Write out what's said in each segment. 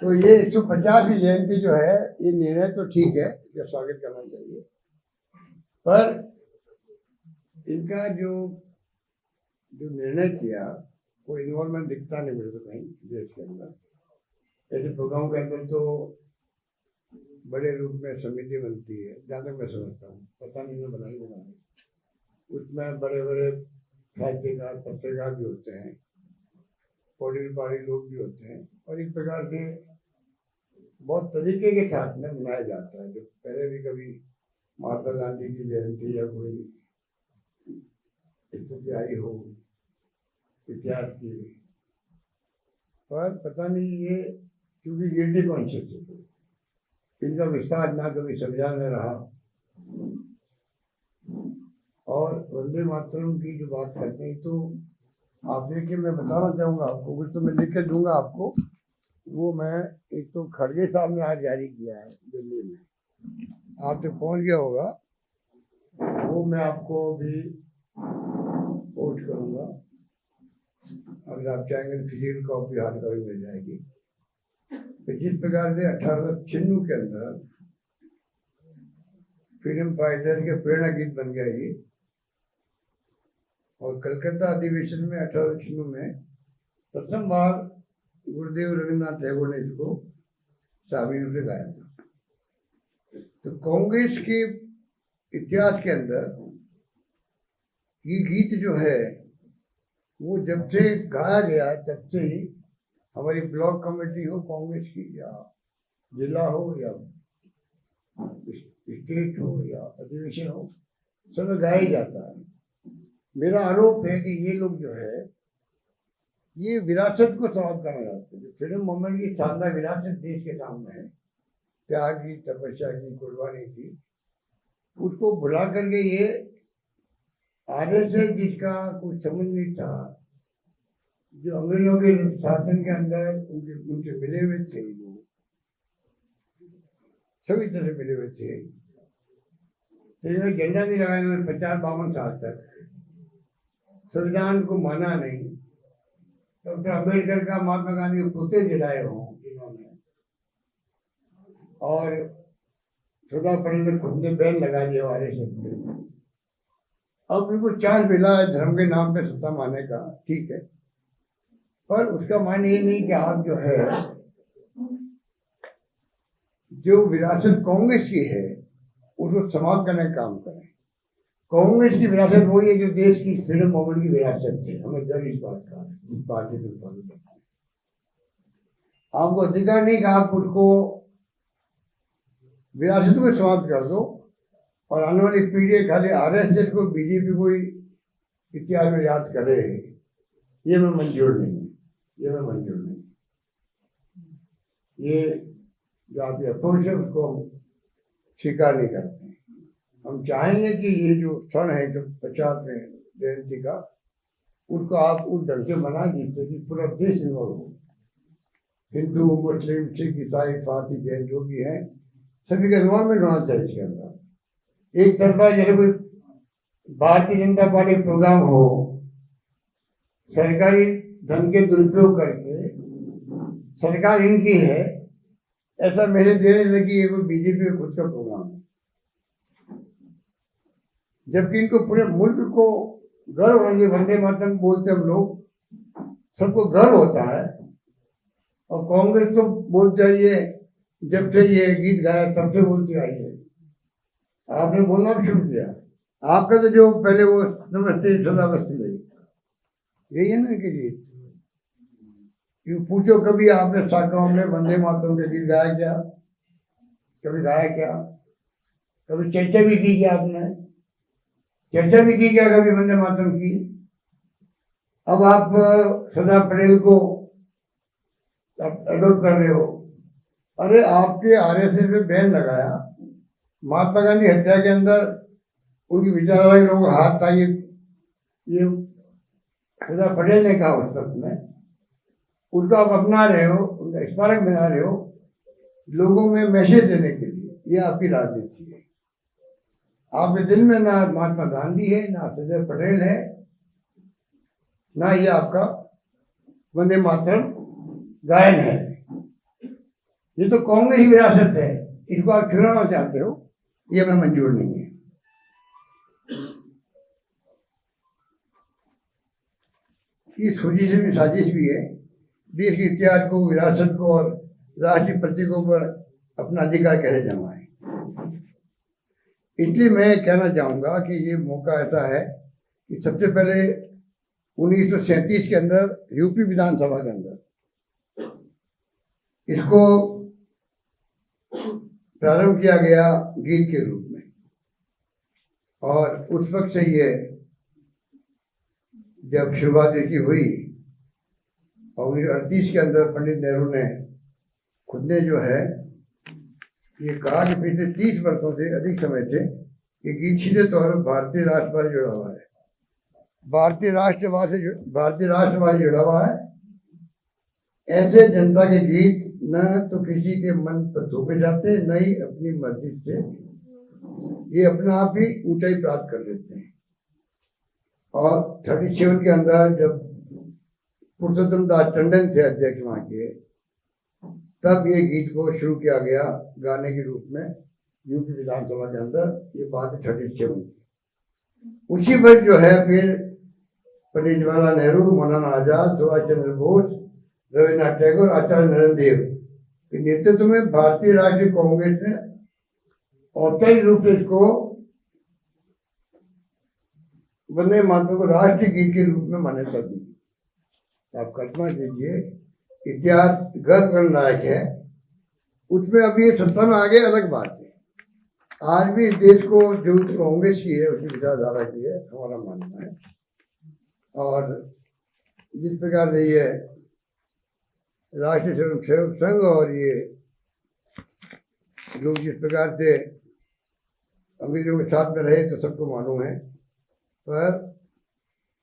तो ये 150वीं जयंती जो है, ये निर्णय तो ठीक है, इसका स्वागत करना चाहिए, पर इनका जो निर्णय किया कोई इन्वॉल्वमेंट दिखता नहीं मुझे तो कहीं देश के अंदर। ऐसे प्रोग्राम के अंदर तो बड़े रूप में समिति बनती है, जहाँ तक मैं समझता हूँ, पता नहीं मैं बनाई बनाई, उसमें बड़े बड़े साहित्यकार पत्रकार भी होते हैं, पॉलिटिकल पार्टी लोग भी होते हैं, और इस प्रकार से बहुत तरीके के साथ में मनाया जाता है। जो पहले भी कभी महात्मा गांधी की जयंती या कोई स्थिति आई हो इतिहास की, पर पता नहीं ये क्योंकि गिल्टी कॉन्शियस है, इनका विस्तार ना कभी संविधान में रहा। और वंदे मातरम की जो बात करते हैं, तो आप देखिए, मैं बताना चाहूँगा आपको, कुछ तो मैं लिख के दूंगा आपको, वो मैं एक तो खड़गे साहब ने आज जारी किया है दिल्ली में, आप तक पहुँच गया होगा, वो मैं आपको भी पोस्ट करूँगा, अगर आप चाहेंगे तो फिजिकल कॉपी हार्ड कॉपी मिल जाएगी। तो जिस प्रकार से 1896 के अंदर फ्रीडम फाइटर के प्रेरणा गीत बन गया ये, और कलकत्ता अधिवेशन में 1896 में प्रथम बार गुरुदेव रविन्द्रनाथ टैगोर ने इसको शामिल रूप से गाया था। तो कांग्रेस के इतिहास के अंदर ये गीत जो है वो जब से गाया गया तब से ही हमारी ब्लॉक कमेटी हो कांग्रेस की, या जिला हो, या स्टेट हो, या अधिवेशन हो, सब में गाया ही जाता है। मेरा आरोप है कि ये लोग जो है ये विरासत को समाप्त करना चाहते हैं। फ्रीडम मूवमेंट की शानदार विरासत देश के सामने है, त्याग की, तपस्या की, कुर्बानी की, उसको भुला करके ये आरएसएस जिसका कुछ समझ नहीं था, जो अंग्रेजों के शासन के अंदर उनसे मिले हुए थे, लोग सभी तरह मिले हुए थे, तो झंडा नहीं लगाया उन्होंने 50-52 साल तक, संविधान को माना नहीं। डॉक्टर अम्बेडकर का महात्मा गांधी को पुतले जलाए हों इन्होंने, और सरदार पटेल ने खुद ने बैन लगा दिया आरएसएस पे। अब उनको चांस मिला है धर्म के नाम पे सत्ता मारने का, ठीक है, पर उसका मायने ये नहीं कि आप जो है जो विरासत कांग्रेस की है उसको समाप्त करने का काम करें। कांग्रेस की विरासत वही है जो देश की फ्रीडम मूवमेंट की विरासत थी, हमें गर्व इस बात का, इस पार्टी को फॉलो करते हैं। आपको अधिकार नहीं कि आप उनको विरासत को समाप्त कर दो और आने वाली पीढ़ी खाली आरएसएस को, बीजेपी को इतिहास में याद करे, ये मैं मंजूर नहीं, ये मैं मंजूर नहीं। ये जो आपकी अप्रोच है उसको हम स्वीकार नहीं करते। हम चाहेंगे कि ये जो क्षण है जो 50वें जयंती का, उसको आप उस ढंग से बना जिससे कि पूरा देश इन्वॉल्व हो, हिंदू, मुस्लिम, सिख, ईसाई, फारसी, जैन जो भी है, सभी का इन्वॉल्वमेंट होना चाहिए इसके अंदर। एक तरफा जैसे कोई भारतीय जनता पार्टी प्रोग्राम हो, सरकारी धन के दुरुपयोग करके सरकार इनकी है ऐसा मैसेज देने लगी है, वो बीजेपी का खुद का प्रोग्राम है, जबकि इनको पूरे मुल्क को गर्व होना चाहिए। वंदे मातरम बोलते हम लोग, सबको गर्व होता है, और कांग्रेस तो बोलते है ये जब से ये गीत गाया तब से बोलती आई है। आपने बोलना भी शुरू किया, आपका तो जो पहले वो नमस्ते सदाबस्ती लगी, यही है ना कि गीत। यू पूछो कभी आपने शाखाओं में वंदे मातरम के गीत गाया क्या, कभी गाया क्या, कभी चर्चा भी की क्या, आपने चर्चा भी की क्या कभी वंदे मातरम की? अब आप सरदार पटेल को अडोप्ट कर रहे हो। अरे आपके आरएसएस पे बैन लगाया, महात्मा गांधी हत्या के अंदर उनकी विचारधारा के लोगों का हाथ था, ये सरदार पटेल ने कहा उस वक्त में, उसको आप अपना रहे हो, उनका स्मारक बना रहे हो लोगों में मैसेज देने के लिए। ये आपकी राजनीति है। आपके दिल में ना महात्मा गांधी है, ना सरदार पटेल है, ना ये आपका वंदे मातरम गायन है। ये तो कांग्रेस की विरासत है, इसको आप छुड़ाना चाहते हो, ये हमें मंजूर नहीं है। ये सोची समझी साजिश भी है, देश के इतिहास को, विरासत को और राष्ट्रीय प्रतीकों पर अपना अधिकार कैसे जमाए। इसलिए मैं कहना चाहूँगा कि ये मौका ऐसा है कि सबसे पहले 1937 के अंदर यूपी विधानसभा के अंदर इसको प्रारंभ किया गया गीत के रूप में, और उस वक्त से ये जब शुरुआत इसकी हुई और 1938 के अंदर पंडित नेहरू ने खुद ने जो है ये कहा कि पिछले 30 वर्षों से अधिक समय से ये गीत सीधे तौर पर भारतीय राष्ट्रवाद जुड़ा हुआ है, भारतीय राष्ट्रवाद जुड़ा हुआ है। ऐसे जनता के गीत न तो किसी के मन पर थोपे जाते, न ही अपनी मर्जी से ये अपना आप ही ऊंचाई प्राप्त कर लेते हैं। और 37 के अंदर जब पुरुषोत्तम दास टंडन थे अध्यक्ष वहाँ के, तब ये गीत को शुरू किया गया गाने के रूप में यूपी विधानसभा के अंदर। ये बात है 37 की। उसी वक्त जो है फिर पंडित जवाहरलाल नेहरू, मौलाना आजाद, सुभाष चंद्र बोस, रविन्द्रनाथ टैगोर, आचार्य नरेंद्र देव के नेतृत्व में भारतीय राष्ट्रीय कांग्रेस ने औपचारिक रूप से इसको वंदे मातरम को राष्ट्रीय गीत के रूप में मान्यता दी। आप कल्पना कीजिए, इतिहास गर्व करने लायक है। उसमें अभी ये सत्ता में आ गए अलग बात है। आज भी इस देश को जो कांग्रेस की है उसकी विचारधारा की है, हमारा मानना है। और जिस प्रकार से ये राष्ट्रीय स्वयंसेवक संघ और ये लोग जिस प्रकार से अंग्रेजों के साथ में रहे तो सबको मालूम है, पर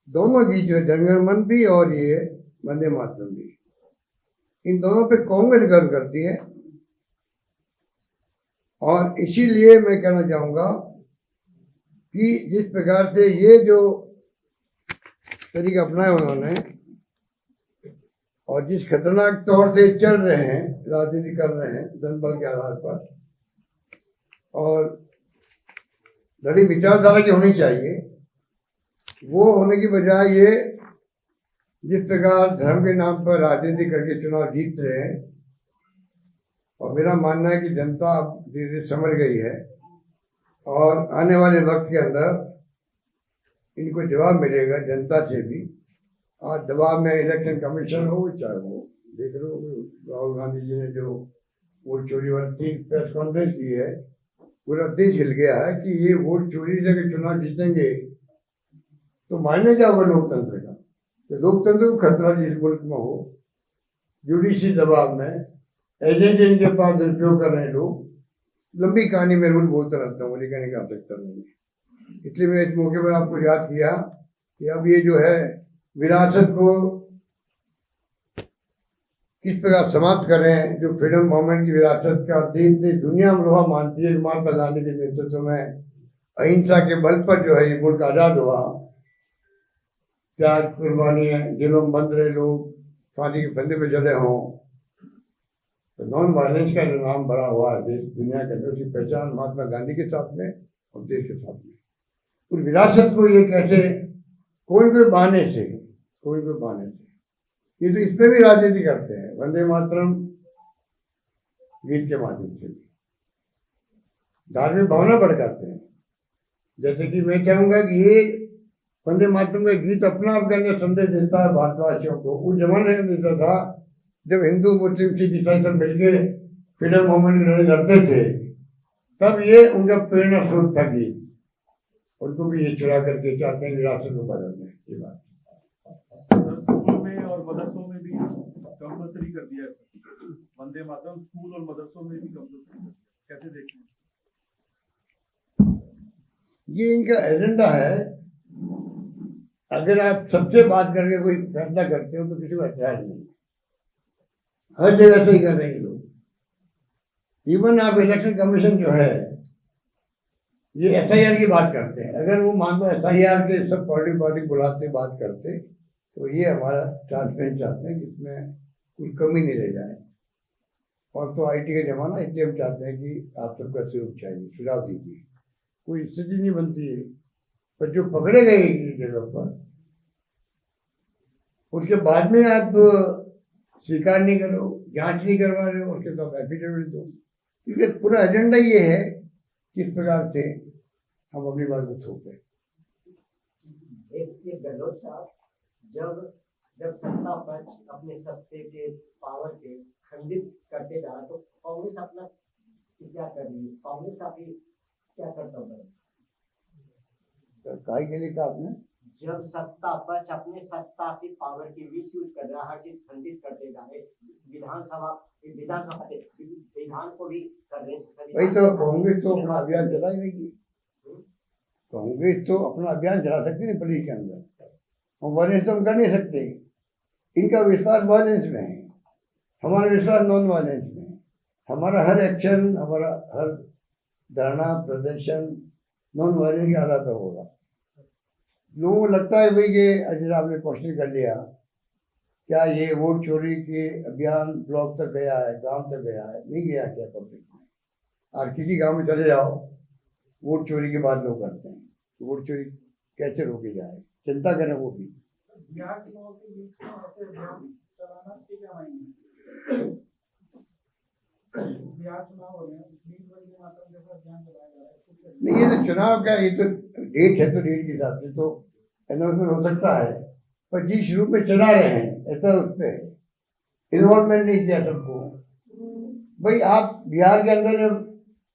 दोनों गीत जो है जनगण मन भी और ये वंदे मातरम भी, इन दोनों पे कांग्रेस गर्व करती है। और इसीलिए मैं कहना चाहूँगा कि जिस प्रकार से ये जो तरीका अपनाया उन्होंने और जिस खतरनाक तौर से चल रहे हैं, राजनीति कर रहे हैं जनबल के आधार पर, और बड़ी विचारधारा की होनी चाहिए, वो होने की बजाय ये जिस प्रकार धर्म के नाम पर राजनीति करके चुनाव जीत रहे हैं। और मेरा मानना है कि जनता अब धीरे धीरे समझ गई है और आने वाले वक्त के अंदर इनको जवाब मिलेगा जनता से भी। आज दबाव में इलेक्शन कमीशन हो, चाहे वो देख लो राहुल गांधी जी ने जो वोट चोरी वाली 3 प्रेस कॉन्फ्रेंस की है, पूरा देश हिल गया है कि ये वोट चोरी से चुनाव जीतेंगे तो मायने क्या होगा लोकतंत्र का। तो लोकतंत्र को खतरा जिस मुल्क में हो, जुडिशरी दबाव में, एजेंट इनके पास दुरुपयोग कर रहे हैं लोग, लंबी कहानी में रोज बोलता रहता हूँ, मुझे कहने की आवश्यकता नहीं है। इसलिए मैं इस मौके पर आपको याद किया कि अब ये जो है विरासत को किस प्रकार समाप्त करें, जो फ्रीडम मूवमेंट की विरासत का देश ने दुनिया में लोहा मानती है। महात्मा गांधी के नेतृत्व में अहिंसा के बल पर जो है ये मुल्क आज़ाद हुआ, त्याग कुर्बानी है, जेलों में बंद रहे लोग, फांसी के फंदे पे जड़े हों, तो नॉन वायलेंस का जो नाम बड़ा हुआ है देश दुनिया के अंदर, उसकी पहचान महात्मा गांधी के साथ में और देश के साथ में। उस विरासत को ये कैसे कोई बहाने से ये तो इस पे भी राजनीति करते हैं, वंदे मातरम गीत के माध्यम से भी धार्मिक भावना भड़काते हैं। जैसे कि मैं चाहूँगा कि ये वंदे मातरम का गीत अपना आप के अंदर संदेश देता है भारतवासियों को। उस जमाने में देता था जब हिंदू मुस्लिम सिख ईसाई सब मिलके फ्रीडम मूवमेंट की लड़ाई लड़ते थे, तब ये उनका प्रेरणा स्रोत था गीत। उनको भी ये चुरा करके चाहते हैं विरासत को बदल दें। ये बात स्कूल में और मदरसों में भी कंपल्सरी कर दिया है वंदे मातरम, स्कूल और मदरसों में भी कंपल्सरी, कैसे देखते हैं? ये इनका एजेंडा है। अगर आप सबसे बात करके कोई फैसला करते हो तो किसी को एतराज नहीं, हर जगह से ही कर रहे हैं लोग। इवन आप इलेक्शन कमीशन जो है ये SIR की बात करते हैं। अगर वो मान लो SIR के सब पार्टी बुलाते बात करते तो ये हमारा ट्रांसपेरेंट चाहते हैं कि इसमें कोई कमी नहीं रह जाए। और तो आईटी का जमाना, इसलिए हम चाहते हैं कि आप सबका सहयोग चाहिए, सुझाव दीजिए। कोई स्थिति नहीं बनती है, पर जो पकड़े गए एक जगह पर, उसके बाद में आप स्वीकार नहीं करो, जांच नहीं करवा रहे हो, उसके बाद एफिडेविट दो। क्योंकि पूरा एजेंडा ये है कि इस प्रकार से हम अपनी बात को थोपें। एक गहलोत साहब जब सत्ता पक्ष अपने सत्ते के पावर के खंडित करते जा रहा, तो कांग्रेस अपना क्या कर रही है? कांग्रेस का भी क्या कर्तव्य है? काय के लिए कहा आपने? जब सत्ता पक्ष अपने सत्ता की पावर की मिसयूज कर रहा है, हर चीज खंडित करते जा रहे, विधान को भी कर रहे, वही तो कांग्रेस तो अपना अभियान चला ही नहीं। कांग्रेस तो अपना अभियान चला सकती नहीं प्रदेश के अंदर, हम वायलेंस तो हम कर नहीं सकते। इनका विश्वास वायलेंस में है, हमारा विश्वास नॉन वायलेंस में है। हमारा हर एक्शन, हमारा हर धरना प्रदर्शन नॉन वायलेंस के आधार पर होगा। लोगों को लगता है भाई कि जैसे आपने क्वेश्चन कर लिया, क्या ये वोट चोरी के अभियान ब्लॉक तक गया है, गांव तक गया है? नहीं गया क्या पब्लिक में? और किसी गांव में चले जाओ, वोट चोरी के बाद लोग करते हैं, तो वोट चोरी कैसे रोकी जाए? चिंता करें वो भी। बिहार चुनाव के बीच में ऐसे अभियान चलाना ठीक है? बिहार चुनाव हो रहे हैं, वंदे मातरम जैसा अभियान चलाया जा रहा है। नहीं, ये तो चुनाव का, ये तो डेट है, तो डेट के हिसाब से तो अनाउंसमेंट हो सकता है, पर जिस रूप में चला रहे हैं ऐसा उस पर इन्वॉल्वमेंट नहीं किया सबको। भाई आप बिहार के अंदर जब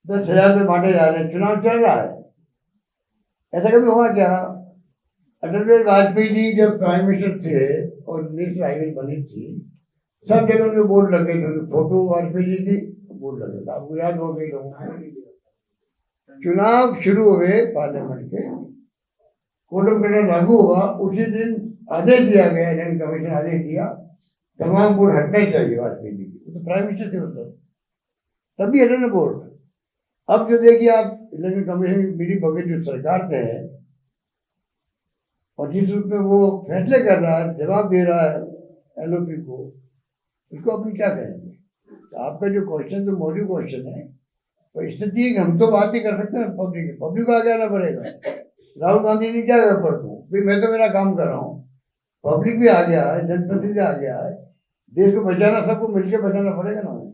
10,000 में बांटे जा रहे हैं, चुनाव चल रहा है, ऐसा कभी हुआ क्या? अटल बिहारी वाजपेयी जी जब प्राइम मिनिस्टर थे और नेशनल हाईवे बनी थी, सब जगह उनके बोर्ड लगे थे, फोटो वाजपेयी जी की बोर्ड लगे थे, आपको याद हो गई लोगों को। चुनाव शुरू हुए पार्लियामेंट के, कोड ऑफ कंडक्ट लागू हुआ, उसी दिन आदेश दिया गया, इलेक्शन कमीशन आदेश दिया, तमाम बोर्ड हटने चाहिए वाजपेयी जी की। तो प्राइम मिनिस्टर थे उस तभी हटे ना बोर्ड। अब जो देखिए आप, इलेक्शन कमीशन की मिली भगत जो सरकार से है और जिस रूप में वो फैसले कर रहा है, जवाब दे रहा है एलओपी को, उसको अपन क्या कहेंगे? तो आपका जो क्वेश्चन तो मौलिक क्वेश्चन है, तो स्थिति है कि हम तो बात ही कर सकते हैं, पब्लिक को आगे आना पड़ेगा। राहुल गांधी ने क्या कर पड़ता हूँ भाई, मैं तो मेरा काम कर रहा हूँ, पब्लिक भी आ गया है, जनप्रतिनिधि आ गया है, देश को बचाना सबको मिलकर बचाना पड़ेगा ना हमें।